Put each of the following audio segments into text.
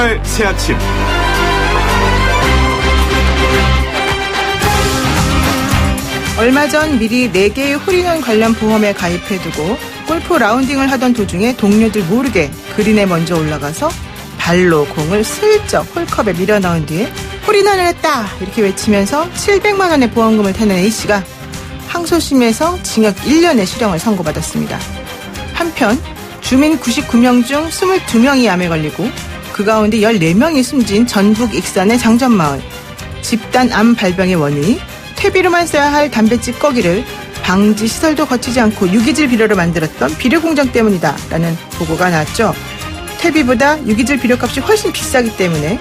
출발 새아침. 얼마 전 미리 4개의 홀인원 관련 보험에 가입해두고 골프 라운딩을 하던 도중에 동료들 모르게 그린에 먼저 올라가서 발로 공을 슬쩍 홀컵에 밀어 넣은 뒤에 홀인원을 했다 이렇게 외치면서 700만 원의 보험금을 타는 A씨가 항소심에서 징역 1년의 실형을 선고받았습니다. 한편 주민 99명 중 22명이 암에 걸리고 그 가운데 14명이 숨진 전북 익산의 장전마을. 집단 암 발병의 원인이 퇴비로만 써야 할 담배 찌꺼기를 방지 시설도 거치지 않고 유기질 비료로 만들었던 비료 공장 때문이다라는 보고가 나왔죠. 퇴비보다 유기질 비료값이 훨씬 비싸기 때문에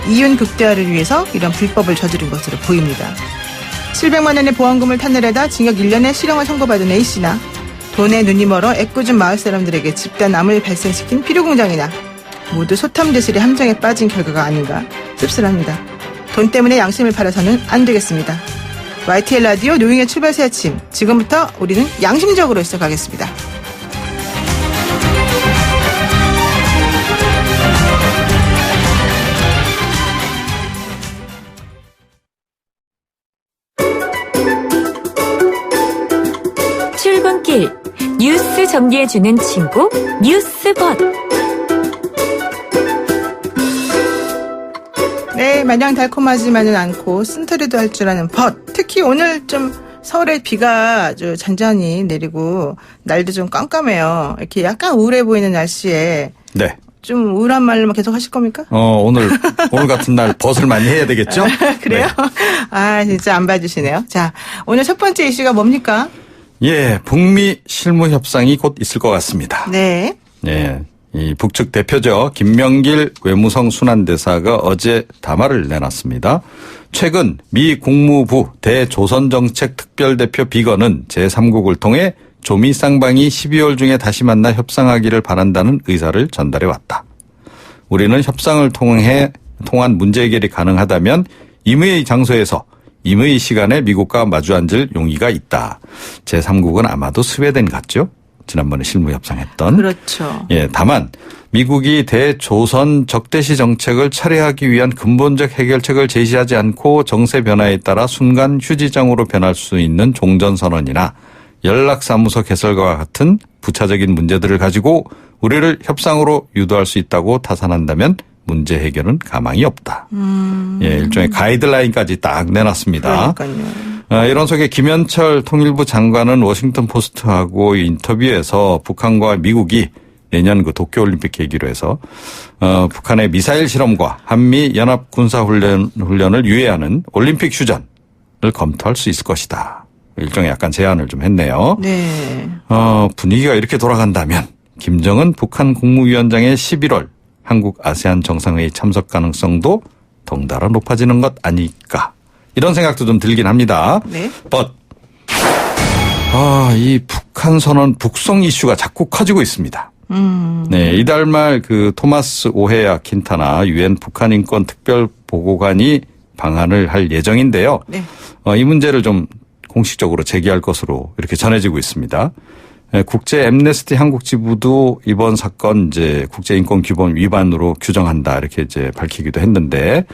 이윤 극대화를 위해서 이런 불법을 저지른 것으로 보입니다. 700만 원의 보험금을 타늘에다 징역 1년의 실형을 선고받은 A씨나 돈에 눈이 멀어 애꿎은 마을 사람들에게 집단 암을 발생시킨 비료 공장이나 모두 소탐대실의 함정에 빠진 결과가 아닌가 씁쓸합니다. 돈 때문에 양심을 팔아서는 안 되겠습니다. YTN 라디오 노영의 출발 새 아침. 지금부터 우리는 양심적으로 시작하겠습니다. 출근길 뉴스 정리해주는 친구 뉴스봇. 네, 마냥 달콤하지만은 않고 쓴소리도 할 줄 아는 벗. 특히 오늘 좀 서울에 비가 아주 잔잔히 내리고 날도 좀 깜깜해요. 이렇게 약간 우울해 보이는 날씨에 네. 좀 우울한 말로만 계속 하실 겁니까? 오늘 같은 날 벗을 많이 해야 되겠죠? 그래요? 네. 아, 진짜 안 봐주시네요. 자, 오늘 첫 번째 이슈가 뭡니까? 예, 북미 실무 협상이 곧 있을 것 같습니다. 네. 예. 이 북측 대표죠. 김명길 외무성 순환대사가 어제 담화를 내놨습니다. 최근 미 국무부 대조선정책 특별대표 비건은 제3국을 통해 조미 쌍방이 12월 중에 다시 만나 협상하기를 바란다는 의사를 전달해 왔다. 우리는 협상을 통한 문제 해결이 가능하다면 임의의 장소에서 임의의 시간에 미국과 마주 앉을 용의가 있다. 제3국은 아마도 스웨덴 같죠? 지난번에 실무협상했던. 그렇죠. 예, 다만 미국이 대조선 적대시 정책을 철회하기 위한 근본적 해결책을 제시하지 않고 정세 변화에 따라 순간 휴지장으로 변할 수 있는 종전선언이나 연락사무소 개설과 같은 부차적인 문제들을 가지고 우리를 협상으로 유도할 수 있다고 타산한다면 문제 해결은 가망이 없다. 예, 일종의 가이드라인까지 딱 내놨습니다. 그러니까요. 이런 속에 김현철 통일부 장관은 워싱턴 포스트하고 인터뷰에서 북한과 미국이 내년 그 도쿄올림픽 계기로 해서 북한의 미사일 실험과 한미 연합 군사훈련을 유예하는 올림픽 휴전을 검토할 수 있을 것이다. 일종의 약간 제안을 좀 했네요. 네. 분위기가 이렇게 돌아간다면 김정은 북한 국무위원장의 11월 한국 아세안 정상회의 참석 가능성도 덩달아 높아지는 것 아닐까. 이런 생각도 좀 들긴 합니다. 네. 이 북한 선언 북송 이슈가 자꾸 커지고 있습니다. 네, 이달 말 그 토마스 오헤야 킨타나 유엔 북한 인권 특별 보고관이 방한을 할 예정인데요. 네. 이 문제를 좀 공식적으로 제기할 것으로 이렇게 전해지고 있습니다. 국제 엠네스티 한국 지부도 이번 사건 이제 국제인권규범 위반으로 규정한다 이렇게 이제 밝히기도 했는데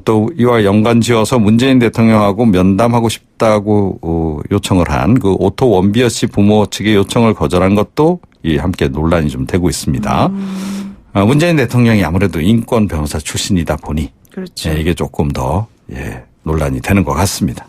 또 이와 연관지어서 문재인 대통령하고 면담하고 싶다고 요청을 한 그 오토 원비어 씨 부모 측의 요청을 거절한 것도 함께 논란이 좀 되고 있습니다. 문재인 대통령이 아무래도 인권 변호사 출신이다 보니 그렇죠. 이게 조금 더 논란이 되는 것 같습니다.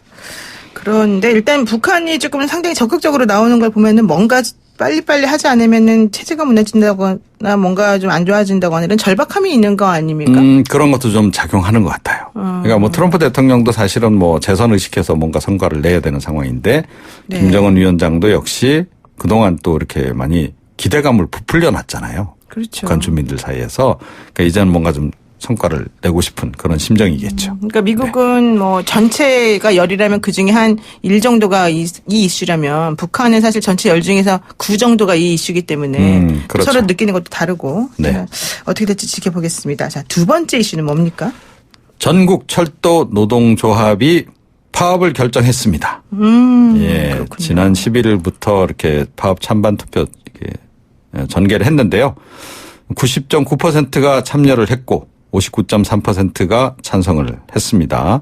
그런데 일단 북한이 조금 상당히 적극적으로 나오는 걸 보면은 뭔가 빨리빨리 하지 않으면은 체제가 무너진다거나 뭔가 좀 안 좋아진다거나 이런 절박함이 있는 거 아닙니까? 그런 것도 좀 작용하는 것 같아요. 그러니까 뭐 트럼프 대통령도 사실은 뭐 재선 의식해서 뭔가 성과를 내야 되는 상황인데 네. 김정은 위원장도 역시 그동안 또 이렇게 많이 기대감을 부풀려 놨잖아요. 그렇죠. 북한 주민들 사이에서. 그러니까 이제는 뭔가 좀 성과를 내고 싶은 그런 심정이겠죠. 그러니까 미국은 뭐 전체가 10이라면 그중에 한 1 정도가 이 이슈라면 북한은 사실 전체 10 중에서 9 정도가 이 이슈이기 때문에 그렇죠. 서로 느끼는 것도 다르고 네. 어떻게 될지 지켜보겠습니다. 자, 두 번째 이슈는 뭡니까? 전국 철도 노동조합이 파업을 결정했습니다. 예, 그렇군요. 지난 11일부터 이렇게 파업 찬반 투표 이렇게 전개를 했는데요. 90.9%가 참여를 했고 59.3%가 찬성을 했습니다.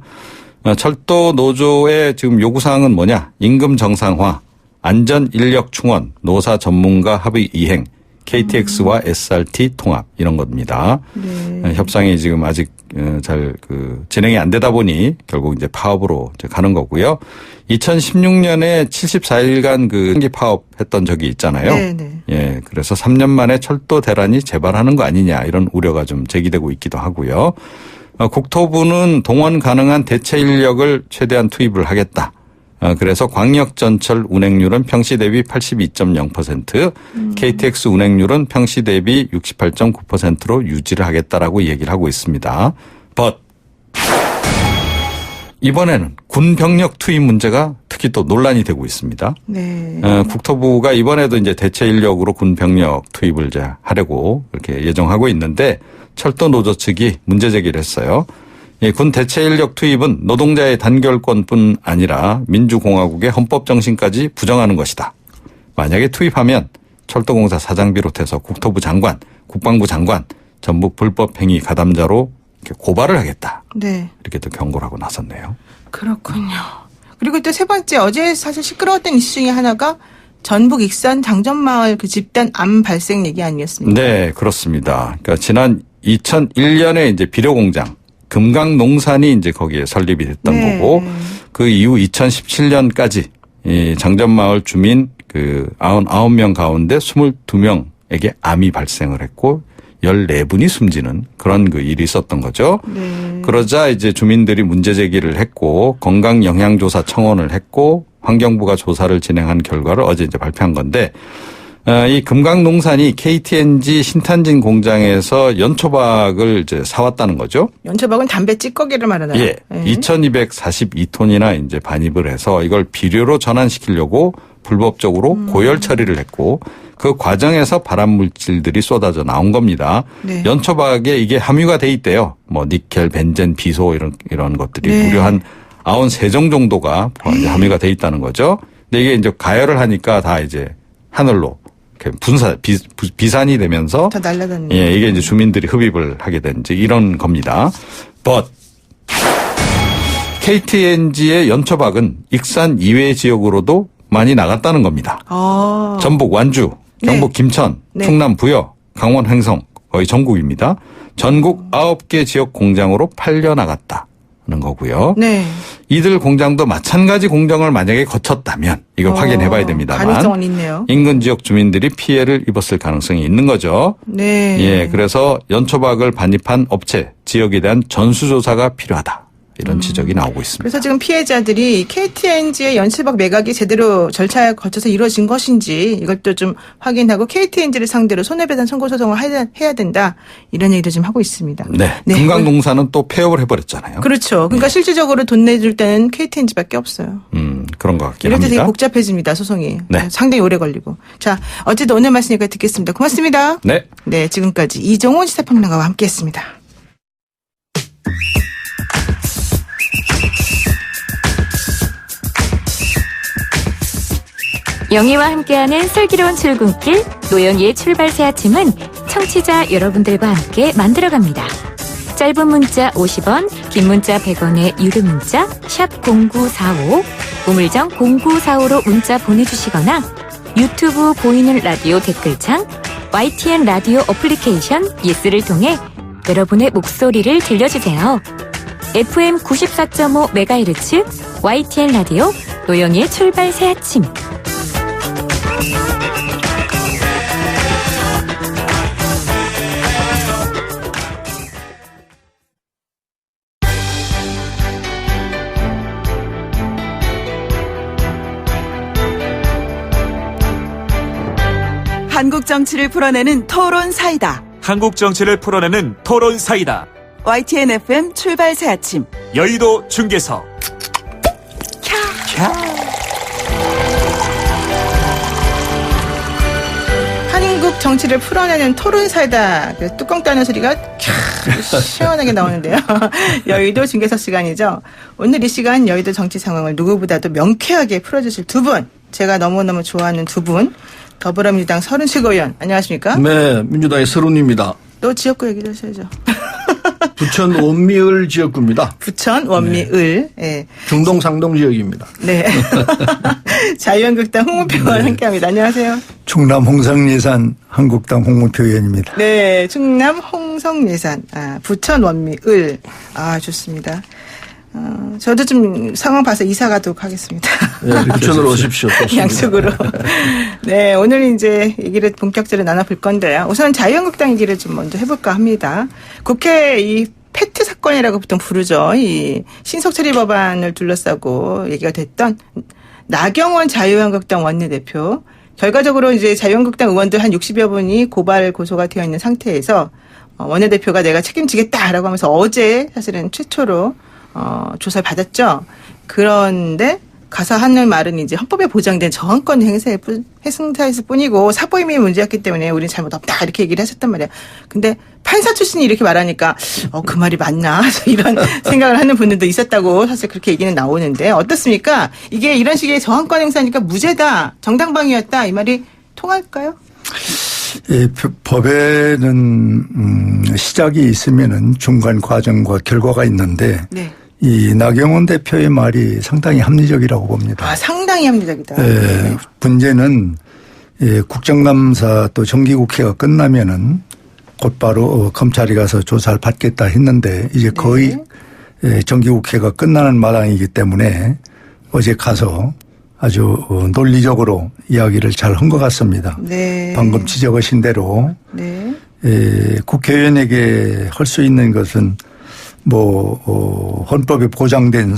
철도 노조의 지금 요구사항은 뭐냐? 임금 정상화, 안전 인력 충원, 노사 전문가 합의 이행, KTX와 SRT 통합 이런 겁니다. 네. 협상이 지금 아직 잘 진행이 안 되다 보니 결국 이제 파업으로 이제 가는 거고요. 2016년에 74일간 상기 파업했던 적이 있잖아요. 네네. 예, 그래서 3년 만에 철도 대란이 재발하는 거 아니냐 이런 우려가 좀 제기되고 있기도 하고요. 국토부는 동원 가능한 대체 인력을 최대한 투입을 하겠다. 그래서 광역전철 운행률은 평시 대비 82.0%, KTX 운행률은 평시 대비 68.9%로 유지를 하겠다라고 얘기를 하고 있습니다. But 이번에는 군 병력 투입 문제가 특히 또 논란이 되고 있습니다. 네. 국토부가 이번에도 이제 대체 인력으로 군 병력 투입을 이제 하려고 이렇게 예정하고 있는데 철도 노조 측이 문제 제기를 했어요. 군 대체 인력 투입은 노동자의 단결권뿐 아니라 민주공화국의 헌법 정신까지 부정하는 것이다. 만약에 투입하면 철도공사 사장 비롯해서 국토부 장관, 국방부 장관 전부 불법 행위 가담자로 이렇게 고발을 하겠다. 네. 이렇게 또 경고를 하고 나섰네요. 그렇군요. 그리고 또 세 번째, 어제 사실 시끄러웠던 이슈 중에 하나가 전북 익산 장전마을 그 집단 암 발생 얘기 아니었습니까? 네, 그렇습니다. 그러니까 지난 2001년에 이제 비료공장 금강농산이 이제 거기에 설립이 됐던 네. 거고 그 이후 2017년까지 이 장전마을 주민 99명 가운데 22명에게 암이 발생을 했고 14분이 숨지는 그런 일이 있었던 거죠. 네. 그러자 이제 주민들이 문제 제기를 했고 건강영향조사 청원을 했고 환경부가 조사를 진행한 결과를 어제 이제 발표한 건데 이 금강농산이 KTNG 신탄진 공장에서 연초박을 이제 사왔다는 거죠. 연초박은 담배 찌꺼기를 말하나요? 예. 2242톤이나 이제 반입을 해서 이걸 비료로 전환시키려고 불법적으로 고열 처리를 했고 그 과정에서 발암 물질들이 쏟아져 나온 겁니다. 네. 연초박에 이게 함유가 돼 있대요. 뭐 니켈, 벤젠, 비소 이런 것들이 네. 무려 한 93종 정도가 함유가 돼 있다는 거죠. 근데 이게 이제 가열을 하니까 다 이제 하늘로 비산이 되면서 다 날아다니는. 예, 이게 이제 주민들이 흡입을 하게 된 이제 이런 겁니다. But KTNG의 연초박은 익산 이외 지역으로도 많이 나갔다는 겁니다. 전북 완주, 경북 네. 김천, 네. 충남 부여, 강원 횡성 거의 전국입니다. 전국 9개 지역 공장으로 팔려 나갔다는 거고요. 네. 이들 공장도 마찬가지 공정을 만약에 거쳤다면 이걸 확인해 봐야 됩니다만 가능성은 있네요. 인근 지역 주민들이 피해를 입었을 가능성이 있는 거죠. 네. 예, 그래서 연초박을 반입한 업체, 지역에 대한 전수조사가 필요하다. 이런 지적이 나오고 있습니다. 그래서 지금 피해자들이 KTNG의 연초박 매각이 제대로 절차에 거쳐서 이루어진 것인지 이것도 좀 확인하고 KTNG를 상대로 손해배상 선고소송을 해야 된다. 이런 얘기도 좀 하고 있습니다. 네. 금강농사는 또 폐업을 해버렸잖아요. 그렇죠. 그러니까 실질적으로 돈 내줄 때는 KTNG밖에 없어요. 그런 것 같긴 이럴 때 되게 합니다. 복잡해집니다. 소송이. 네. 상당히 오래 걸리고. 자, 어쨌든 오늘 말씀 여기까지 듣겠습니다. 고맙습니다. 네. 네, 지금까지 이종훈 시사평론가와 함께했습니다. 영희와 함께하는 슬기로운 출근길 노영희의 출발 새 아침은 청취자 여러분들과 함께 만들어갑니다. 짧은 문자 50원, 긴 문자 100원의 유료 문자 샵 0945, 우물정 0945로 문자 보내주시거나 유튜브 보이는 라디오 댓글창, YTN 라디오 어플리케이션 예스를 통해 여러분의 목소리를 들려주세요. FM 94.5MHz YTN 라디오 노영희의 출발 새 아침. 한국 정치를 풀어내는 토론 사이다. 한국 정치를 풀어내는 토론 사이다. YTN FM 출발 새 아침. 여의도 중계석. 한국 정치를 풀어내는 토론사이다. 그 뚜껑 따는 소리가 캬 시원하게 나오는데요. 여의도 중계석 시간이죠. 오늘 이 시간 여의도 정치 상황을 누구보다도 명쾌하게 풀어주실 두 분. 제가 너무너무 좋아하는 두 분. 더불어민주당 서른식 의원. 안녕하십니까? 네, 민주당의 서른입니다. 또 지역구 얘기도 하셔야죠. 부천 원미을 지역구입니다. 부천 원미을. 예. 중동 상동 지역입니다. 네. 자유한국당 홍문표 의원 함께합니다. 안녕하세요. 충남 홍성예산 한국당 홍문표 의원입니다. 네, 충남 홍성예산, 부천 원미을. 좋습니다. 저도 좀 상황 봐서 이사 가도록 하겠습니다. 네, 부천으로 오십시오. 양쪽으로. 네, 오늘 이제 얘기를 본격적으로 나눠볼 건데요. 우선 자유한국당 얘기를 좀 먼저 해볼까 합니다. 국회 이 페트 사건이라고 보통 부르죠. 이 신속처리 법안을 둘러싸고 얘기가 됐던 나경원 자유한국당 원내대표. 결과적으로 이제 자유한국당 의원들 한 60여 분이 고발 고소가 되어 있는 상태에서 원내대표가 내가 책임지겠다라고 하면서 어제 사실은 최초로 조사를 받았죠. 그런데 가서 하는 말은 이제 헌법에 보장된 저항권 행사였을 뿐이고 사보임이 문제였기 때문에 우리는 잘못 없다 이렇게 얘기를 하셨단 말이에요. 근데 판사 출신이 이렇게 말하니까 그 말이 맞나 이런 생각을 하는 분들도 있었다고 사실 그렇게 얘기는 나오는데 어떻습니까? 이게 이런 식의 저항권 행사니까 무죄다, 정당방위였다 이 말이 통할까요? 예, 법에는 시작이 있으면은 중간 과정과 결과가 있는데 네. 이 나경원 대표의 말이 상당히 합리적이라고 봅니다. 상당히 합리적이다. 예, 네. 문제는 국정감사 또 정기국회가 끝나면은 곧바로 검찰이 가서 조사를 받겠다 했는데 이제 거의 정기국회가 끝나는 마당이기 때문에 어제 가서 아주 논리적으로 이야기를 잘 한 것 같습니다. 네. 방금 지적하신 대로 네. 국회의원에게 할 수 있는 것은 헌법에 보장된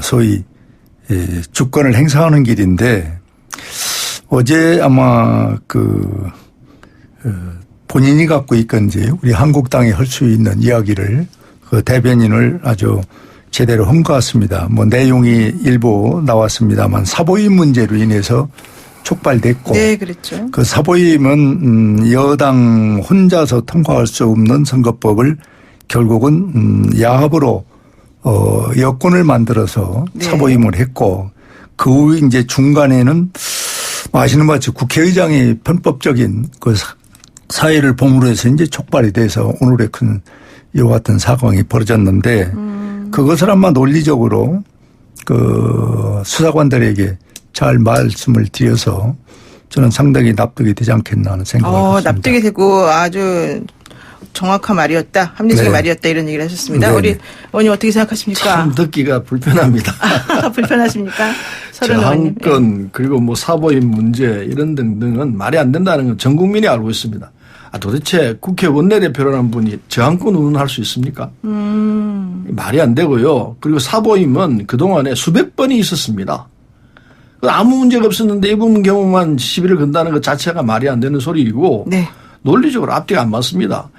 소위 주권을 행사하는 길인데 어제 아마 본인이 갖고 있건지 우리 한국당이 할 수 있는 이야기를 그 대변인을 아주 제대로 한 것 같습니다. 내용이 일부 나왔습니다만 사보임 문제로 인해서 촉발됐고. 네, 그랬죠. 그 사보임은 여당 혼자서 통과할 수 없는 선거법을 결국은 야합으로 여권을 만들어서 네. 사보임을 했고 그 후 이제 중간에는 아시는 것 같이 국회의장이 편법적인 그 사회를 봉으로 해서 이제 촉발이 돼서 오늘의 큰 이와 같은 사건이 벌어졌는데 그것을 아마 논리적으로 수사관들에게 잘 말씀을 드려서 저는 상당히 납득이 되지 않겠나 하는 생각을 갖습니다. 납득이 되고 아주 정확한 말이었다. 합리적인 말이었다. 이런 얘기를 하셨습니다. 네네. 우리 의원님 어떻게 생각하십니까? 참 듣기가 불편합니다. 불편하십니까? 서른 의원님. 저항권 그리고 사보임 문제 이런 등등은 말이 안 된다는 건 전 국민이 알고 있습니다. 도대체 국회 원내대표라는 분이 저항권 운운할 수 있습니까? 말이 안 되고요. 그리고 사보임은 그동안에 수백 번이 있었습니다. 아무 문제가 없었는데 이번 경우만 시비를 건다는 것 자체가 말이 안 되는 소리이고 네. 논리적으로 앞뒤가 안 맞습니다.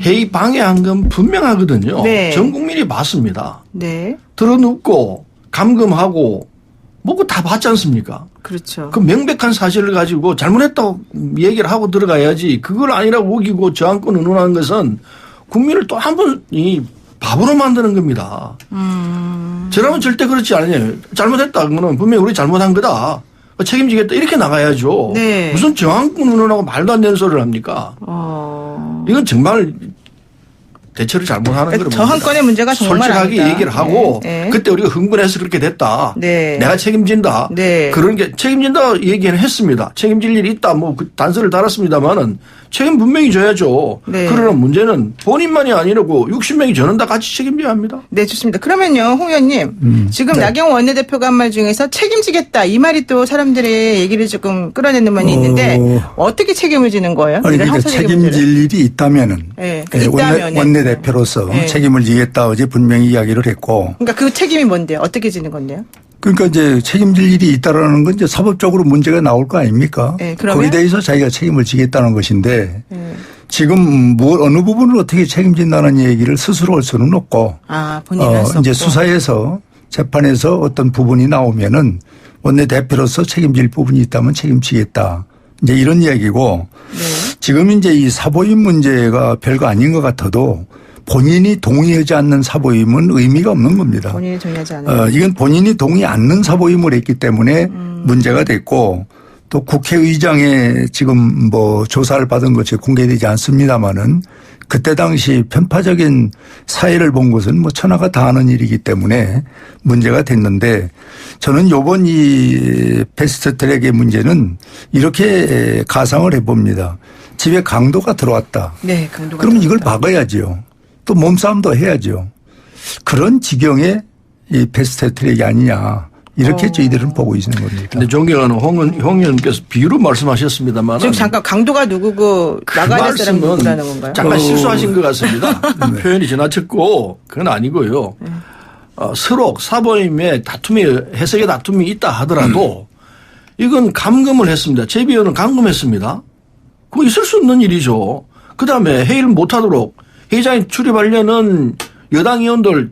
회의 방해한 건 분명하거든요. 네. 전 국민이 봤습니다. 네. 들어눕고 감금하고 그거 다 봤지 않습니까? 그렇죠. 그 명백한 사실을 가지고 잘못했다고 얘기를 하고 들어가야지 그걸 아니라고 우기고 저항권 운운하는 것은 국민을 또 한 번 바보로 만드는 겁니다. 저라면 절대 그렇지 않아요. 잘못했다. 그거는 분명히 우리 잘못한 거다. 책임지겠다. 이렇게 나가야죠. 네. 무슨 저항권 운운하고 말도 안 되는 소리를 합니까? 이건 정말 대처를 잘못하는 거로 저항권의 문제가 정말 솔직하게 아니다. 얘기를 하고 네. 그때 우리가 흥분해서 그렇게 됐다. 네. 내가 책임진다. 네. 그런 게 책임진다 얘기는 했습니다. 책임질 일이 있다. 그 단서를 달았습니다만은 책임 분명히 져야죠. 네. 그러나 문제는 본인만이 아니라고 60명이 저는 다 같이 책임져야 합니다. 네, 좋습니다. 그러면요, 홍 의원님. 지금 네. 나경원 원내대표가 한 말 중에서 책임지겠다. 이 말이 또 사람들의 얘기를 조금 끌어내는 면이 있는데 어떻게 책임을 지는 거예요? 아니, 이런 그러니까 형사적인 책임질 문제를? 일이 있다면은. 네, 예, 있다면은. 원내대표로서 네. 책임을 지겠다 어제 분명히 이야기를 했고. 그러니까 그 책임이 뭔데요? 어떻게 지는 건데요? 그러니까 이제 책임질 일이 있다라는 건 이제 사법적으로 문제가 나올 거 아닙니까? 네, 그러면? 거기에 대해서 자기가 책임을 지겠다는 것인데 네. 지금 어느 부분을 어떻게 책임진다는 얘기를 스스로 할 수는 없고. 본인은 할 수 없고. 이제 수사에서 재판에서 어떤 부분이 나오면은 원내대표로서 책임질 부분이 있다면 책임지겠다. 이제 이런 이야기고. 네. 지금 이제 이 사보임 문제가 별거 아닌 것 같아도 본인이 동의하지 않는 사보임은 의미가 없는 겁니다. 본인이 동의하지 않아요. 이건 본인이 동의 않는 사보임을 했기 때문에 문제가 됐고 또 국회의장에 지금 뭐 조사를 받은 것이 공개되지 않습니다마는 그때 당시 편파적인 사회를 본 것은 뭐 천하가 다 아는 일이기 때문에 문제가 됐는데 저는 요번 이 패스트트랙의 문제는 이렇게 가상을 해봅니다. 집에 강도가 들어왔다. 네, 강도가. 그러면 이걸 막아야죠. 또 몸싸움도 해야죠. 그런 지경의 이 패스트트랙이 아니냐. 이렇게 저희들은 보고 있는 겁니다. 근데 존경하는 홍 의원께서 비유로 말씀하셨습니다만 지금 잠깐 강도가 누구고 나가야 될 사람 누구라는 건가요? 잠깐 실수하신 것 같습니다. 표현이 지나쳤고 그건 아니고요. 서로 사보임의 다툼이 해석의 다툼이 있다 하더라도 이건 감금을 했습니다. 제비원은 감금했습니다. 그거 있을 수 없는 일이죠. 그다음에 회의를 못하도록 회의장에 출입하려는 여당 의원들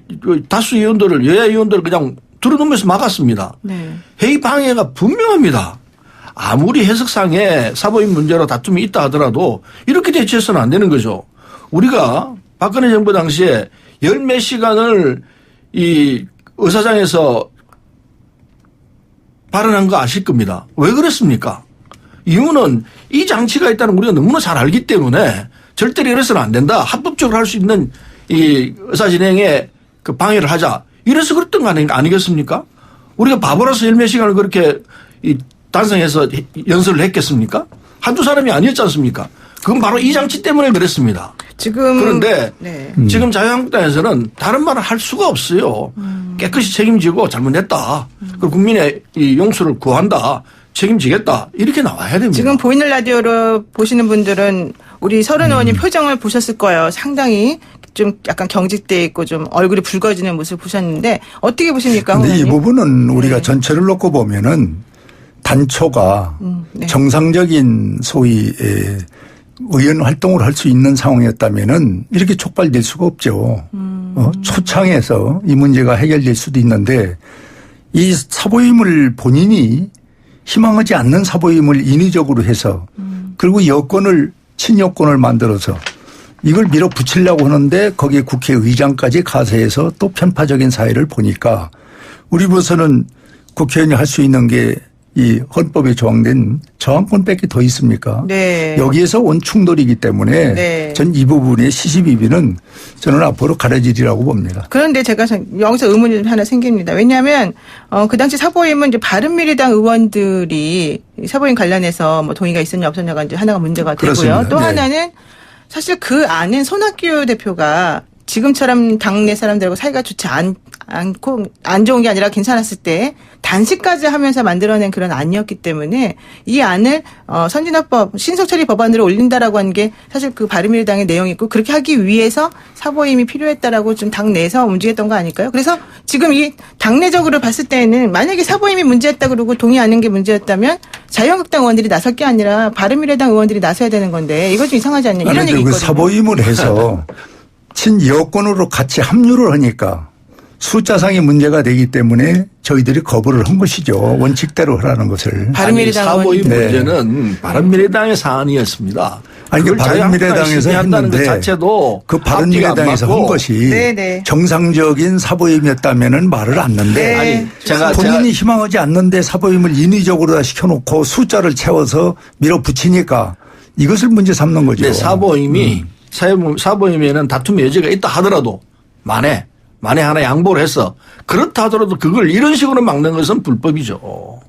다수 의원들을 여야 의원들을 그냥 들어놓으면서 막았습니다. 네. 회의 방해가 분명합니다. 아무리 해석상에 사보임 문제로 다툼이 있다 하더라도 이렇게 대처해서는 안 되는 거죠. 우리가 박근혜 정부 당시에 열 몇 시간을 이 의사장에서 발언한 거 아실 겁니다. 왜 그랬습니까? 이유는 이 장치가 있다는 우리가 너무나 잘 알기 때문에 절대로 이래서는 안 된다. 합법적으로 할 수 있는 이 의사진행에 그 방해를 하자. 이래서 그랬던 거 아니겠습니까? 우리가 바보라서 열 몇 시간을 그렇게 단성해서 연설을 했겠습니까? 한두 사람이 아니었지 않습니까? 그건 바로 이 장치 때문에 그랬습니다. 지금 그런데 네. 지금 자유한국당에서는 다른 말을 할 수가 없어요. 깨끗이 책임지고 잘못했다. 그리고 국민의 이 용서를 구한다. 책임지겠다. 이렇게 나와야 됩니다. 지금 보이는 라디오로 보시는 분들은 우리 서른 의원님 표정을 보셨을 거예요. 상당히 좀 약간 경직돼 있고 좀 얼굴이 붉어지는 모습을 보셨는데 어떻게 보십니까? 근데 이 의원님? 부분은 우리가 전체를 놓고 보면은 단초가 네. 정상적인 소위 의원 활동을 할 수 있는 상황이었다면은 이렇게 촉발될 수가 없죠. 초창에서 이 문제가 해결될 수도 있는데 이 사보임을 본인이 희망하지 않는 사보임을 인위적으로 해서 그리고 여권을 친여권을 만들어서 이걸 밀어붙이려고 하는데 거기에 국회의장까지 가세해서 또 편파적인 사회를 보니까 우리 부서는 국회의원이 할 수 있는 게 이 헌법에 조항된 저항권밖에 더 있습니까? 네. 여기에서 온 충돌이기 때문에 네. 전 이 부분의 시시비비는 저는 앞으로 가려지리라고 봅니다. 그런데 제가 여기서 의문이 하나 생깁니다. 왜냐하면 그 당시 사보임은 이제 바른미래당 의원들이 사보임 관련해서 뭐 동의가 있었냐 없었냐가 이제 하나가 문제가 되고요. 그렇습니다. 또 네. 하나는 사실 그 안엔 손학규 대표가 지금처럼 당내 사람들하고 사이가 좋지 않고 안 좋은 게 아니라 괜찮았을 때 단식까지 하면서 만들어낸 그런 안이었기 때문에 이 안을 선진화법 신속처리 법안으로 올린다라고 한 게 사실 그 바른미래당의 내용이고 그렇게 하기 위해서 사보임이 필요했다라고 좀 당내에서 움직였던 거 아닐까요? 그래서 지금 이 당내적으로 봤을 때는 만약에 사보임이 문제였다 그러고 동의하는 게 문제였다면 자유한국당 의원들이 나설 게 아니라 바른미래당 의원들이 나서야 되는 건데 이거 좀 이상하지 않냐 이런 얘기 그 있거든요. 사보임을 해서 친여권으로 같이 합류를 하니까 숫자상의 문제가 되기 때문에 저희들이 거부를 한 것이죠. 원칙대로 하라는 것을. 바른미래당 사보임 의원님. 문제는 바른미래당의 사안이었습니다. 아니, 그 그걸 바른미래당에서 한다는 것 했는데 자체도 그 바른미래당에서 한 것이 네네. 정상적인 사보임이었다면은 말을 않는데 네. 아니, 제가 본인이 희망하지 않는데 사보임을 인위적으로 다 시켜놓고 숫자를 채워서 밀어붙이니까 이것을 문제 삼는 거죠. 네, 사보임에는 다툼의 여지가 있다 하더라도 만에 하나 양보를 해서 그렇다 하더라도 그걸 이런 식으로 막는 것은 불법이죠.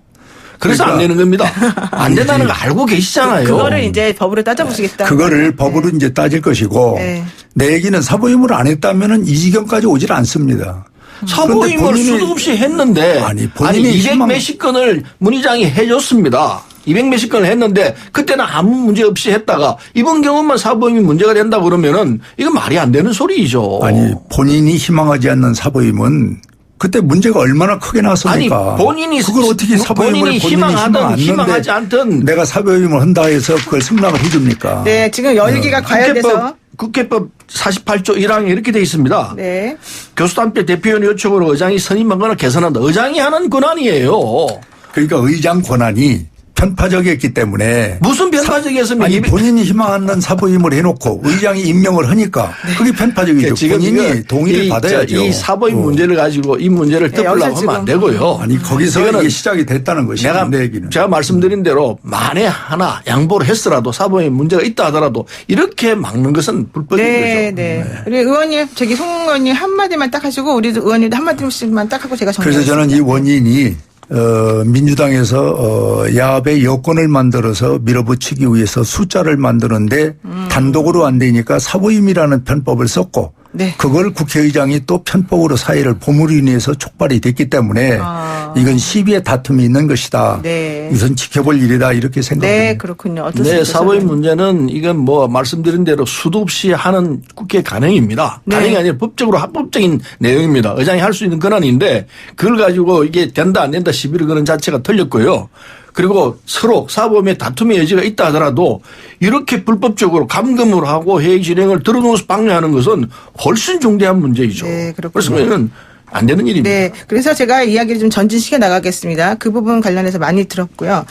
그래서 그러니까 안 되는 겁니다. 안 된다는 거 알고 계시잖아요. 그거를 이제 법으로 따져보시겠다. 그거를 법으로 이제 따질 것이고 네. 내 얘기는 사보임을 안 했다면은 이 지경까지 오질 않습니다. 사보임을 그런데 본인이- 수도 없이 했는데 아니, 아니 본인이 200 희망- 몇십 건을 문의장이 해줬습니다. 200 몇십 건을 했는데 그때는 아무 문제 없이 했다가 이번 경우만 사보임이 문제가 된다 그러면은 이건 말이 안 되는 소리이죠. 아니 본인이 희망하지 않는 사보임은 그때 문제가 얼마나 크게 나왔습니까? 아니, 본인이 그걸 어떻게 사보임을 본인이 희망하든 희망하지 않든 내가 사보임을 한다 해서 그걸 승낙을 해줍니까? 네, 지금 열기가 과열돼서. 국회법 48조 1항에 이렇게 돼 있습니다. 네. 교수단체 대표위원 요청으로 의장이 선임하거나 개선한다. 의장이 하는 권한이에요. 그러니까 의장 권한이 편파적이었기 때문에 무슨 편파적이었습니까? 아니 본인이 희망하는 사보임을 해놓고 의장이 임명을 하니까 그게 편파적이죠. 지금 본인이 동의를 받아야죠. 이 사보임 문제를 가지고 이 문제를 덮으려고 하면 안 되고요. 아니 거기서 이거는 이게 시작이 됐다는 것이죠. 내 얘기는. 제가 말씀드린 대로 만에 하나 양보를 했더라도 사보임 문제가 있다 하더라도 이렇게 막는 것은 불법인 거죠. 네. 우리 의원님, 저기 송 의원님 한마디만 딱 하시고 우리 의원님도 한마디씩만 딱 하고 제가 정리하겠습니다. 그래서 저는 이 원인이 민주당에서 야합의 여건을 만들어서 밀어붙이기 위해서 숫자를 만드는데 단독으로 안 되니까 사보임이라는 편법을 썼고 네. 그걸 국회의장이 또 편법으로 사회를 보물로 인해서 촉발이 됐기 때문에 이건 시비의 다툼이 있는 것이다. 네. 우선 지켜볼 일이다 이렇게 생각합니다. 네, 그렇군요. 어떻습니까? 네, 사보임 문제는 이건 뭐 말씀드린 대로 수도 없이 하는 국회 간행입니다. 네. 간행이 아니라 법적으로 합법적인 내용입니다. 의장이 할 수 있는 권한인데 그걸 가지고 이게 된다 안 된다 시비를 거는 자체가 틀렸고요. 그리고 서로 사보임의 다툼의 여지가 있다 하더라도 이렇게 불법적으로 감금을 하고 회의 진행을 들어놓아서 방해하는 것은 훨씬 중대한 문제이죠. 네, 그렇군요. 그래서 이는 안 되는 일입니다. 네. 그래서 제가 이야기를 좀 전진시켜 나가겠습니다. 그 부분 관련해서 많이 들었고요.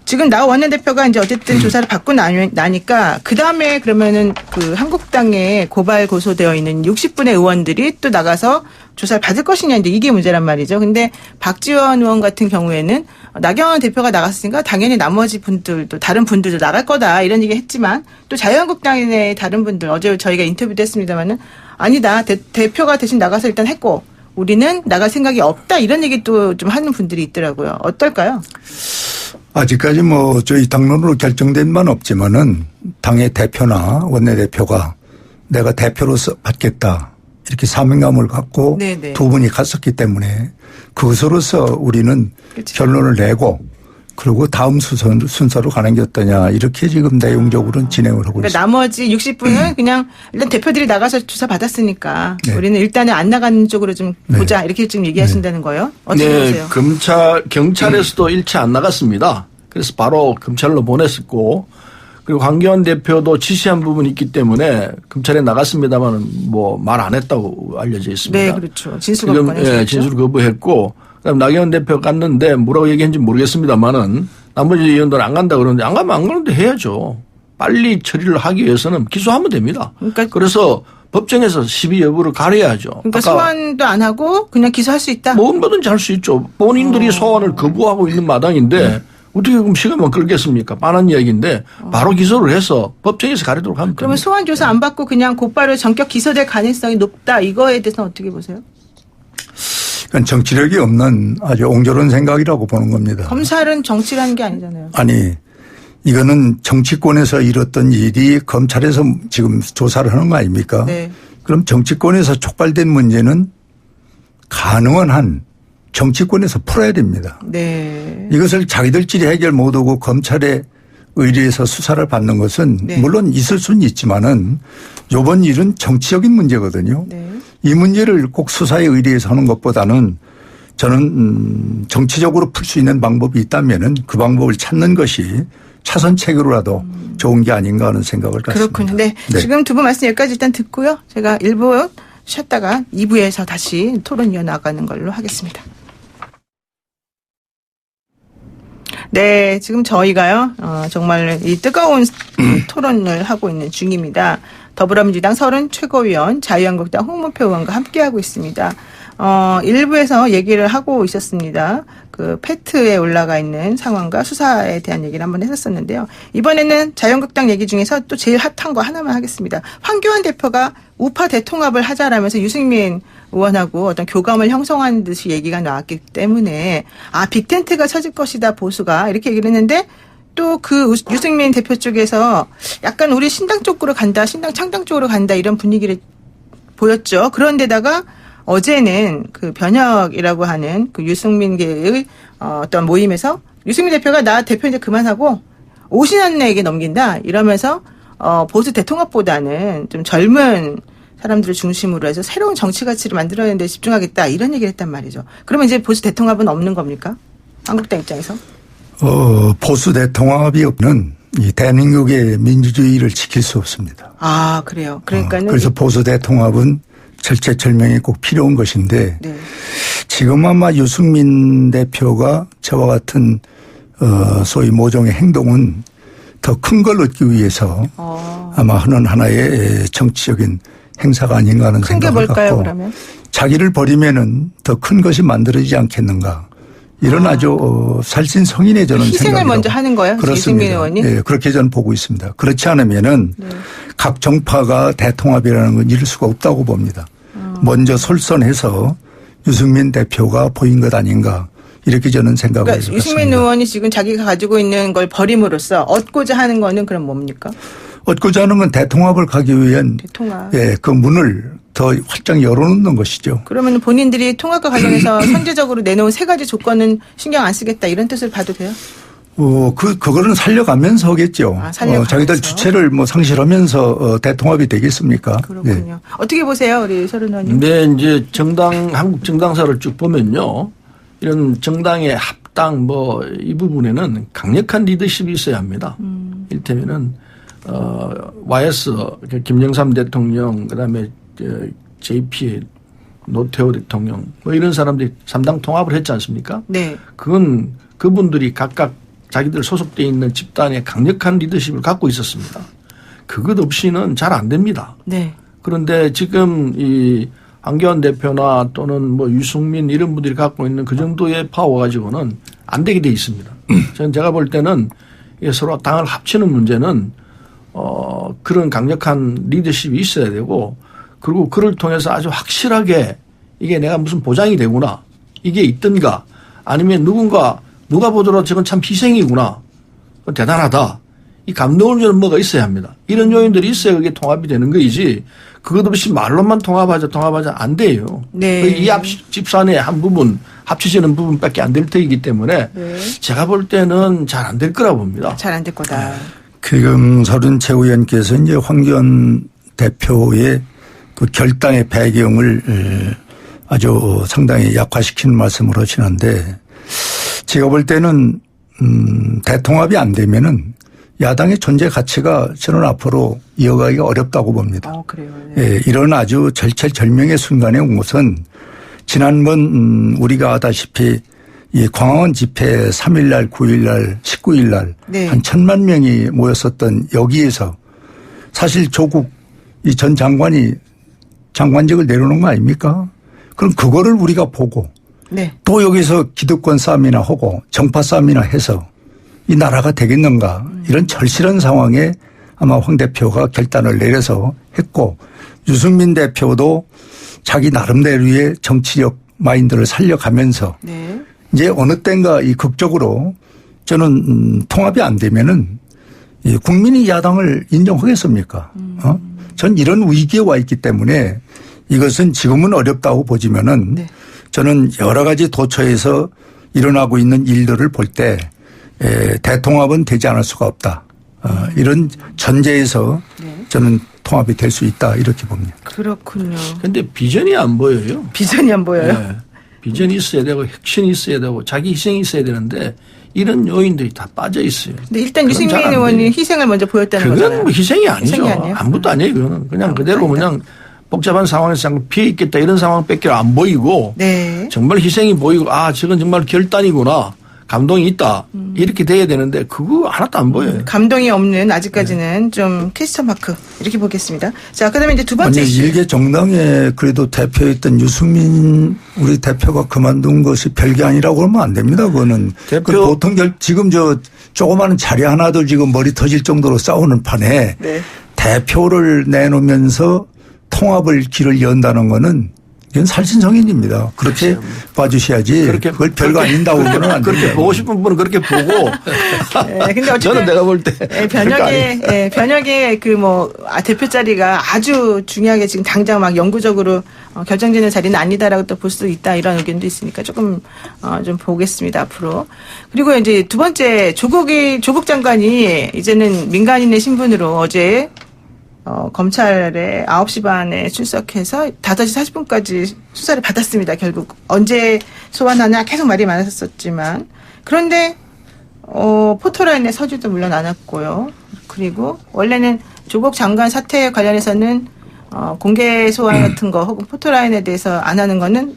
지금 나 원내대표가 이제 어쨌든 조사를 받고 나니까 그 다음에 그러면은 그 한국당에 고발 고소되어 있는 60분의 의원들이 또 나가서 조사를 받을 것이냐 이제 이게 문제란 말이죠. 근데 박지원 의원 같은 경우에는 나경원 대표가 나갔으니까 당연히 나머지 분들도 다른 분들도 나갈 거다 이런 얘기 했지만 또 자유한국당의 다른 분들 어제 저희가 인터뷰도 했습니다만은 아니다 대표가 대신 나가서 일단 했고 우리는 나갈 생각이 없다 이런 얘기 또 좀 하는 분들이 있더라고요. 어떨까요? 아직까지 뭐 저희 당론으로 결정된 바는 없지만은 당의 대표나 원내대표가 내가 대표로서 받겠다 이렇게 사명감을 갖고 네네. 두 분이 갔었기 때문에 그것으로서 우리는 그렇죠. 결론을 내고 그리고 다음 순서로 가는 게 어떠냐 이렇게 지금 내용적으로는 진행을 하고 그러니까 있습니다. 나머지 60분은 그냥 일단 대표들이 나가서 조사 받았으니까 네. 우리는 일단은 안 나가는 쪽으로 좀 네. 보자 이렇게 지금 얘기하신다는 거예요. 어떻게 보세요? 경찰에서도 일체 안 나갔습니다. 그래서 바로 검찰로 보냈었고 그리고 황교안 대표도 지시한 부분이 있기 때문에 검찰에 나갔습니다만 뭐 말 안 했다고 알려져 있습니다. 네, 그렇죠. 진술 지금 거부했죠. 진술 거부했고 그다음 나경원 대표 갔는데 뭐라고 얘기했는지 모르겠습니다만은 나머지 의원들은 안 간다 그러는데 안 가면 안 가는데 해야죠. 빨리 처리를 하기 위해서는 기소하면 됩니다. 그러니까 그래서 법정에서 시비 여부를 가려야죠. 그러니까 소환도 안 하고 그냥 기소할 수 있다. 뭐든지 할 수 있죠. 본인들이 소환을 거부하고 있는 마당인데 어떻게 그럼 시간만 끌겠습니까? 뻔한 이야기인데 바로 기소를 해서 법정에서 가리도록 하면 그러면 됩니다. 소환 조사 안 받고 그냥 곧바로 전격 기소될 가능성이 높다. 이거에 대해서는 어떻게 보세요? 그건 정치력이 없는 아주 옹졸한 생각이라고 보는 겁니다. 검찰은 정치라는 게 아니잖아요. 아니 이거는 정치권에서 이뤘던 일이 검찰에서 지금 조사를 하는 거 아닙니까? 네. 그럼 정치권에서 촉발된 문제는 가능한 한 정치권에서 풀어야 됩니다. 네. 이것을 자기들끼리 해결 못하고 검찰에 의뢰해서 수사를 받는 것은 네. 물론 있을 수는 있지만은 이번 일은 정치적인 문제거든요. 네. 이 문제를 꼭 수사에 의뢰해서 하는 것보다는 저는 정치적으로 풀 수 있는 방법이 있다면은 그 방법을 찾는 것이 차선책으로라도 좋은 게 아닌가 하는 생각을 갖습니다. 그렇군요. 네. 지금 두 분 말씀 여기까지 일단 듣고요. 제가 1부 쉬었다가 2부에서 다시 토론 이어나가는 걸로 하겠습니다. 네, 지금 저희가요, 정말 이 뜨거운 토론을 하고 있는 중입니다. 더불어민주당 서른 최고위원, 자유한국당 홍문표 의원과 함께하고 있습니다. 1부에서 얘기를 하고 있었습니다. 그 팩트에 올라가 있는 상황과 수사에 대한 얘기를 한번 했었었는데요. 이번에는 자유한국당 얘기 중에서 또 제일 핫한 거 하나만 하겠습니다. 황교안 대표가 우파 대통합을 하자라면서 유승민 의원하고 어떤 교감을 형성하는 듯이 얘기가 나왔기 때문에 빅텐트가 쳐질 것이다 보수가 이렇게 얘기를 했는데 또 그 유승민 대표 쪽에서 약간 우리 신당 쪽으로 간다, 신당 창당 쪽으로 간다 이런 분위기를 보였죠. 그런데다가 어제는 그 변혁이라고 하는 그 유승민계의 어떤 모임에서 유승민 대표가 나 대표 이제 그만하고 오신환에게 넘긴다 이러면서 보수 대통합보다는 좀 젊은 사람들을 중심으로 해서 새로운 정치 가치를 만들어내는 데 집중하겠다 이런 얘기를 했단 말이죠. 그러면 이제 보수 대통합은 없는 겁니까? 한국당 입장에서? 보수 대통합이 없는 이 대한민국의 민주주의를 지킬 수 없습니다. 아, 그래요. 그러니까는 그래서 보수 대통합은 절체절명이 꼭 필요한 것인데 네. 지금 아마 유승민 대표가 저와 같은 소위 모종의 행동은 더 큰 걸 얻기 위해서 아마 하는 하나의 정치적인 행사가 아닌가 하는 큰 게 생각을 뭘까요, 갖고 그러면? 자기를 버리면은 더 큰 것이 만들어지지 않겠는가. 이런 아주 살신성인의 저는 희생을 생각이라고. 먼저 하는 거예요? 유승민 그렇습니다. 의원이? 예, 그렇게 저는 보고 있습니다. 그렇지 않으면은 각 정파가 대통합이라는 건 이룰 수가 없다고 봅니다. 먼저 솔선해서 유승민 대표가 보인 것 아닌가. 이렇게 저는 생각을 그러니까 했습니다. 유승민 의원이 지금 자기가 가지고 있는 걸 버림으로써 얻고자 하는 거는 그럼 뭡니까? 얻고자 하는 건 대통합을 가기 위한 대통합. 예, 그 문을 더 활짝 열어놓는 것이죠. 그러면 본인들이 통합과 관련해서 선제적으로 내놓은 세 가지 조건은 신경 안 쓰겠다 이런 뜻을 봐도 돼요? 그거는 살려가면서 하겠죠. 살려가면서. 자기들 주체를 뭐 상실하면서 대통합이 되겠습니까? 그렇군요. 어떻게 보세요, 우리 서른 의원님? 근데 이제 한국 정당사를 쭉 보면요. 이런 정당의 합당 뭐 이 부분에는 강력한 리더십이 있어야 합니다. 이를테면은 YS 김영삼 대통령 그다음에 JP 노태우 대통령 뭐 이런 사람들이 3당 통합을 했지 않습니까? 네. 그건 그분들이 각각 자기들 소속돼 있는 집단의 강력한 리더십을 갖고 있었습니다. 그것 없이는 잘 안 됩니다. 네. 그런데 지금 이 황교안 대표나 또는 뭐 유승민 이런 분들이 갖고 있는 그 정도의 파워 가지고는 안 되게 돼 있습니다. 저는 제가 볼 때는 이게 서로 당을 합치는 문제는 그런 강력한 리더십이 있어야 되고 그리고 그를 통해서 아주 확실하게 이게 내가 무슨 보장이 되구나 이게 있든가 아니면 누가 보더라도 저건 참 희생이구나 대단하다 이 감동을 주는 뭐가 있어야 합니다. 이런 요인들이 있어야 그게 통합이 되는 거이지 그것 없이 말로만 통합하자 안 돼요. 네. 이 집산의 한 부분 합치지는 부분밖에 안 될 터이기 때문에 네. 제가 볼 때는 잘 안 될 거라 봅니다. 잘 안 될 거다. 지금 서른 최고위원께서 이제 황교안 대표의 그 결단의 배경을 아주 상당히 약화시키는 말씀을 하시는데 제가 볼 때는 대통합이 안 되면은 야당의 존재 가치가 저는 앞으로 이어가기가 어렵다고 봅니다. 그래요. 네. 예, 이런 아주 절체절명의 순간에 온 것은 지난번 우리가 아다시피 이 광화문 집회 3일 날, 9일 날, 19일 날 네. 한 1,000만 명이 모였었던 여기에서 사실 조국 이 전 장관이 장관직을 내려놓은 거 아닙니까? 그럼 그거를 우리가 보고 네. 또 여기서 기득권 싸움이나 하고 정파 싸움이나 해서 이 나라가 되겠는가 이런 절실한 상황에 아마 황 대표가 결단을 내려서 했고 유승민 대표도 자기 나름대로의 정치적 마인드를 살려가면서 네. 이제 어느 때인가 이 극적으로 저는 통합이 안 되면은 국민이 야당을 인정하겠습니까? 전 이런 위기에 와 있기 때문에 이것은 지금은 어렵다고 보지만은 네. 저는 여러 가지 도처에서 일어나고 있는 일들을 볼 때 대통합은 되지 않을 수가 없다. 이런 전제에서 네. 저는 통합이 될 수 있다 이렇게 봅니다. 그렇군요. 그런데 비전이 안 보여요. 비전이 안 보여요. 네. 비전이 있어야 되고 혁신이 있어야 되고 자기 희생이 있어야 되는데 이런 요인들이 다 빠져 있어요. 근데 일단 그건 유승민 잘안 의원이 돼요. 희생을 먼저 보였다는 그건 거잖아요. 뭐 희생이 아니죠. 희생이 아니에요? 아무것도 아니에요. 그거는 그냥 아무것도 그대로 아니다. 그냥 복잡한 상황에서 그냥 피해 있겠다 이런 상황밖에 안 보이고 네. 정말 희생이 보이고 저건 정말 결단이구나. 감동이 있다. 이렇게 돼야 되는데 그거 하나도 안 보여요. 감동이 없는 아직까지는 좀 퀘스천 마크 이렇게 보겠습니다. 자, 그다음에 이제 두 번째 아니 이슈. 일개 정당에 그래도 대표였던 유승민 우리 대표가 그만둔 것이 별게 아니라고 그러면 안 됩니다. 그거는 대표- 그 보통 지금 저 조그마한 자리 하나도 지금 머리 터질 정도로 싸우는 판에 네. 대표를 내놓으면서 통합을 길을 연다는 거는 이건 살신성인입니다. 그렇게 봐주셔야지. 그걸 별거 아닌다고 보면 안 그렇게 됩니다. 보고 싶은 분은 그렇게 보고. 네, 근데 어쨌든 저는 내가 볼 때. 변혁의 대표 자리가 아주 중요하게 지금 당장 막 영구적으로 결정되는 자리는 아니다라고 또 볼 수 있다 이런 의견도 있으니까 조금 좀 보겠습니다 앞으로. 그리고 이제 두 번째 조국 장관이 이제는 민간인의 신분으로 어제 검찰에 9시 반에 출석해서 5시 40분까지 수사를 받았습니다. 결국 언제 소환하냐 계속 말이 많았었지만 그런데 포토라인에 서지도 물론 않았고요. 그리고 원래는 조국 장관 사태 관련해서는 공개 소환 같은 거 혹은 포토라인에 대해서 안 하는 거는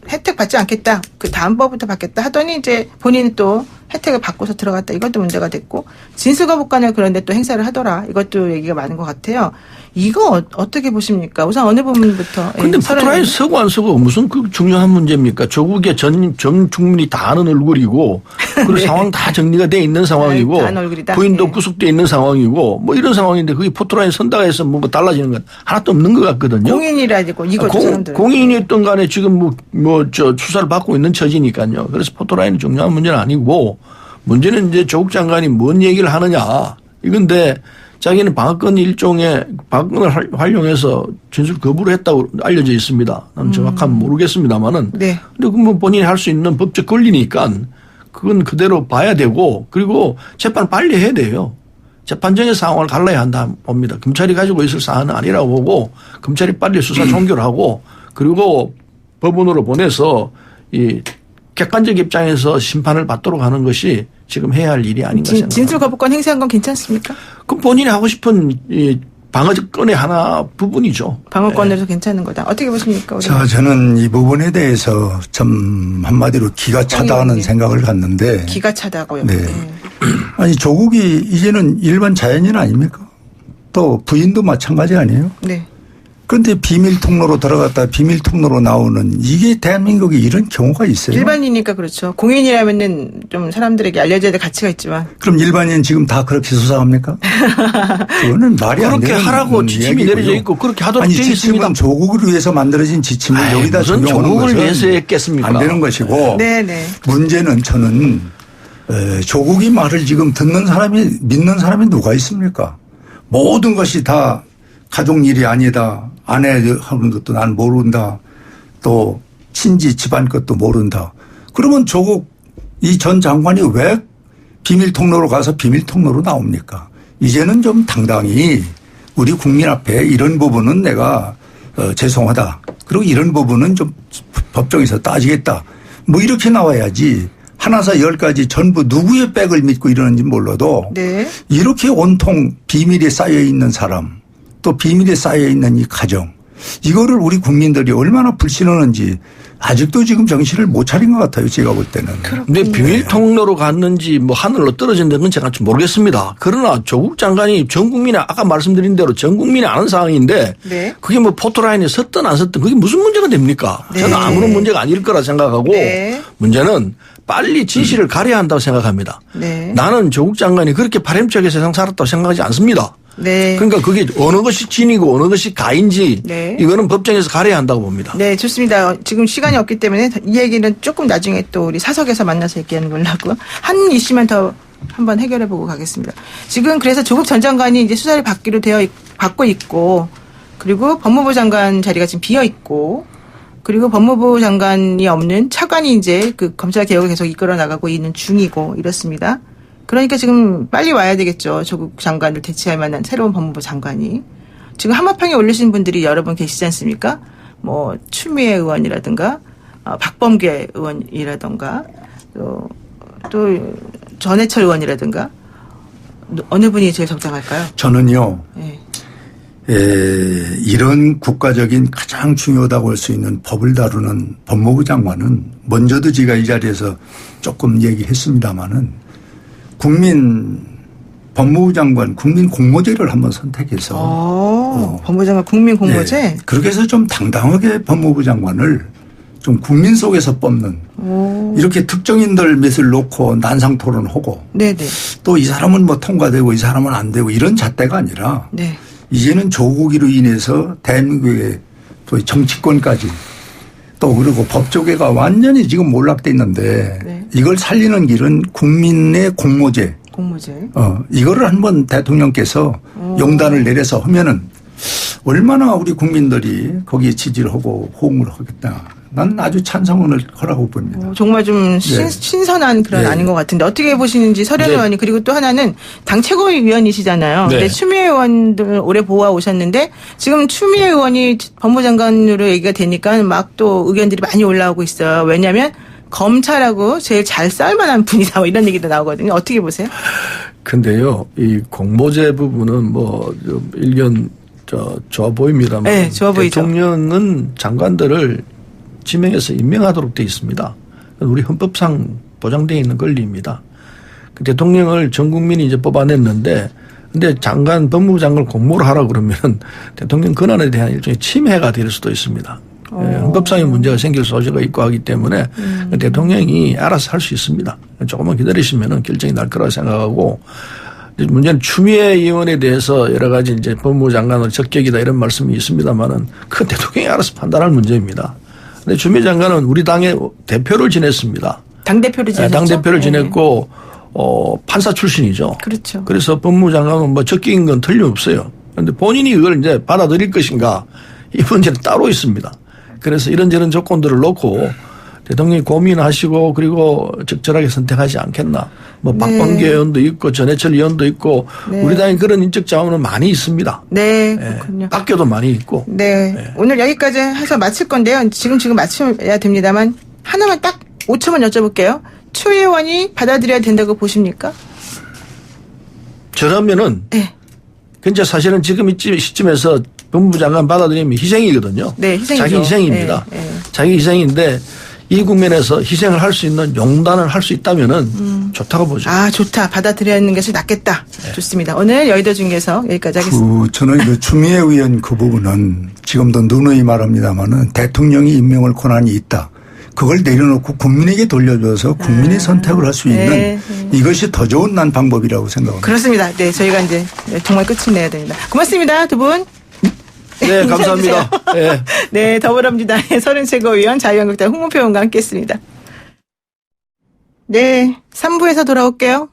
혜택 받지 않겠다. 그 다음 법부터 받겠다 하더니 이제 본인이 또 혜택을 받고서 들어갔다. 이것도 문제가 됐고 진술거부권을 그런데 또 행사를 하더라. 이것도 얘기가 많은 것 같아요. 이거 어떻게 보십니까? 우선 어느 부분부터? 근데 포토라인 서고 안 서고 무슨 그 중요한 문제입니까? 조국의 전 국민이 다 아는 얼굴이고 그리고 네. 상황 다 정리가 돼 있는 상황이고 다 아는 얼굴이다. 부인도 네. 구속돼 있는 상황이고 뭐 이런 상황인데 그게 포토라인 선다고 해서 뭐 달라지는 건 하나도 없는 것 같거든요. 공인이라고 이거 사람들. 공인이었던 간에 지금 저 수사를 받고 있는 처지니까요. 그래서 포토라인이 중요한 문제는 아니고 문제는 이제 조국 장관이 뭔 얘기를 하느냐 이건데 자기는 방어권 일종의 방어권을 활용해서 진술 거부를 했다고 알려져 있습니다. 나는 정확하면 모르겠습니다만은. 네. 근데 그뭐 본인이 할 수 있는 법적 권리니까 그건 그대로 봐야 되고 그리고 재판 빨리 해야 돼요. 재판정의 상황을 갈라야 한다 봅니다. 검찰이 가지고 있을 사안은 아니라고 보고 검찰이 빨리 수사 종결하고 그리고 법원으로 보내서 이 객관적 입장에서 심판을 받도록 하는 것이 지금 해야 할 일이 아닌가 생각합니다. 진술거부권 행사한 건 괜찮습니까? 그럼 본인이 하고 싶은 이 방어권의 하나 부분이죠. 방어권으로서 괜찮은 거다. 어떻게 보십니까? 우리? 자, 저는 이 부분에 대해서 좀 한마디로 기가 차다는 생각을 갖는데. 기가 차다고요. 네. 아니, 조국이 이제는 일반 자연인 아닙니까? 또 부인도 마찬가지 아니에요? 네. 그런데 비밀 통로로 들어갔다 비밀 통로로 나오는 이게 대한민국에 이런 경우가 있어요. 일반이니까 그렇죠. 공인이라면은 좀 사람들에게 알려져야 될 가치가 있지만. 그럼 일반인 지금 다 그렇게 수사합니까? 그거는 말이 안 되는 그렇게 하라고 지침이 이야기고요. 내려져 있고 그렇게 하도록 아니, 되어 있습니다. 지침은 조국을 위해서 만들어진 지침을 여기다 무슨 적용하는 조국을 것은 위해서 했겠습니까? 안 되는 것이고 네네. 문제는 저는 조국이 말을 지금 듣는 사람이 믿는 사람이 누가 있습니까? 모든 것이 다 가족 일이 아니다. 아내 하는 것도 난 모른다. 또 친지 집안 것도 모른다. 그러면 조국 이 전 장관이 왜 비밀 통로로 가서 비밀 통로로 나옵니까? 이제는 좀 당당히 우리 국민 앞에 이런 부분은 내가 죄송하다. 그리고 이런 부분은 좀 법정에서 따지겠다. 뭐 이렇게 나와야지. 하나사 열까지 전부 누구의 백을 믿고 이러는지 몰라도 네. 이렇게 온통 비밀에 쌓여 있는 사람 또 비밀에 쌓여 있는 이 가정 이거를 우리 국민들이 얼마나 불신하는지 아직도 지금 정신을 못 차린 것 같아요. 제가 볼 때는. 근데 비밀 통로로 갔는지 뭐 하늘로 떨어진다는 건 제가 좀 모르겠습니다. 그러나 조국 장관이 전 국민이 아까 말씀드린 대로 전 국민이 아는 상황인데 네. 그게 뭐 포토라인에 섰든 안 섰든 그게 무슨 문제가 됩니까? 네. 저는 아무런 문제가 아닐 거라 생각하고 네. 문제는 빨리 진실을 가려야 한다고 생각합니다. 네. 나는 조국 장관이 그렇게 바람직하게 세상 살았다고 생각하지 않습니다. 네. 그러니까 그게 어느 것이 진이고 어느 것이 가인지 네. 이거는 법정에서 가려야 한다고 봅니다. 네, 좋습니다. 지금 시간이 없기 때문에 이 얘기는 조금 나중에 또 우리 사석에서 만나서 얘기하는 걸로 하고요. 한 이슈만 더 한번 해결해 보고 가겠습니다. 지금 그래서 조국 전 장관이 이제 수사를 받고 있고 그리고 법무부 장관 자리가 지금 비어 있고 그리고 법무부 장관이 없는 차관이 이제 그 검찰 개혁을 계속 이끌어 나가고 있는 중이고 이렇습니다. 그러니까 지금 빨리 와야 되겠죠. 조국 장관을 대체할 만한 새로운 법무부 장관이. 지금 한마평에 올리신 분들이 여러 분 계시지 않습니까? 뭐 추미애 의원이라든가 박범계 의원이라든가 또 전해철 의원이라든가 어느 분이 제일 적당할까요? 저는요. 네. 이런 국가적인 가장 중요하다고 할 수 있는 법을 다루는 법무부 장관은 먼저도 제가 이 자리에서 조금 얘기했습니다마는 법무부 장관 국민 공모제를 한번 선택해서 법무부 장관 국민 공모제? 네, 그렇게 해서 좀 당당하게 법무부 장관을 좀 국민 속에서 뽑는 이렇게 특정인들 몇을 놓고 난상 토론하고 네네. 또 이 사람은 뭐 통과되고 이 사람은 안 되고 이런 잣대가 아니라 네. 이제는 조국으로 인해서 대한민국의 또 정치권까지 또 그리고 법조계가 완전히 지금 몰락돼 있는데 네. 이걸 살리는 길은 국민의 공모제. 공모제. 이거를 한번 대통령께서 용단을 내려서 하면은 얼마나 우리 국민들이 거기에 지지를 하고 호응을 하겠다. 난 아주 찬성을 하라고 봅니다. 정말 좀 네. 신선한 그런 네. 아닌 것 같은데 어떻게 보시는지 서련 네. 의원이 그리고 또 하나는 당 최고위원이시잖아요. 네. 근데 추미애 의원들 오래 보아 오셨는데 지금 추미애 의원이 법무장관으로 얘기가 되니까 막 또 의견들이 많이 올라오고 있어요. 왜냐하면 검찰하고 제일 잘 싸울만한 분이다 뭐 이런 얘기도 나오거든요. 어떻게 보세요? 근데요, 이 공모제 부분은 뭐 좀 일견 좋아 보입니다만 네, 좋아 보이죠. 대통령은 장관들을 지명해서 임명하도록 돼 있습니다. 우리 헌법상 보장되어 있는 권리입니다. 그 대통령을 전 국민이 이제 뽑아냈는데 근데 장관, 법무부 장관을 공모를 하라 그러면 대통령 권한에 대한 일종의 침해가 될 수도 있습니다. 헌법상의 문제가 생길 소지가 있고 하기 때문에 대통령이 알아서 할 수 있습니다. 조금만 기다리시면 결정이 날 거라고 생각하고 문제는 추미애 의원에 대해서 여러 가지 이제 법무부 장관으로 적격이다 이런 말씀이 있습니다만은 그건 대통령이 알아서 판단할 문제입니다. 근데 추미애 장관은 우리 당의 대표를 지냈습니다. 당대표를 지냈죠. 당대표를 지냈고 판사 출신이죠. 그렇죠. 그래서 법무부 장관은 뭐 적격인 건 틀림없어요. 그런데 본인이 이걸 이제 받아들일 것인가 이 문제는 따로 있습니다. 그래서 이런저런 조건들을 놓고 대통령이 고민하시고 그리고 적절하게 선택하지 않겠나. 뭐 박범계 의원도 있고 전해철 의원도 있고 우리 당에 그런 인적 자원은 많이 있습니다. 네, 그렇군요. 학교도 많이 있고. 네. 오늘 여기까지 해서 마칠 건데요. 지금 마쳐야 됩니다만 하나만 딱 5초만 여쭤볼게요. 추 의원이 받아들여야 된다고 보십니까? 저라면은 네. 근데 사실은 지금 이 시점에서 법무부 장관 받아들이면 희생이거든요. 네, 희생이죠. 자기 희생입니다. 네, 네. 자기 희생인데 이 국면에서 희생을 할 수 있는 용단을 할 수 있다면은 좋다고 보죠. 아, 좋다. 받아들여야 하는 것이 낫겠다. 네. 좋습니다. 오늘 여의도 중에서 여기까지 하겠습니다. 저는 그 추미애 의원 그 부분은 지금도 누누이 말합니다마는 대통령이 임명할 권한이 있다. 그걸 내려놓고 국민에게 돌려줘서 국민이 선택을 할 수 있는 네. 이것이 더 좋은 난 방법이라고 생각합니다. 그렇습니다. 네, 저희가 이제 정말 끝을 내야 됩니다. 고맙습니다. 두 분. 네, 감사합니다. 네. 네, 더불어민주당의 서른 최고위원 자유한국당 홍문표 의원과 함께했습니다. 네, 3부에서 돌아올게요.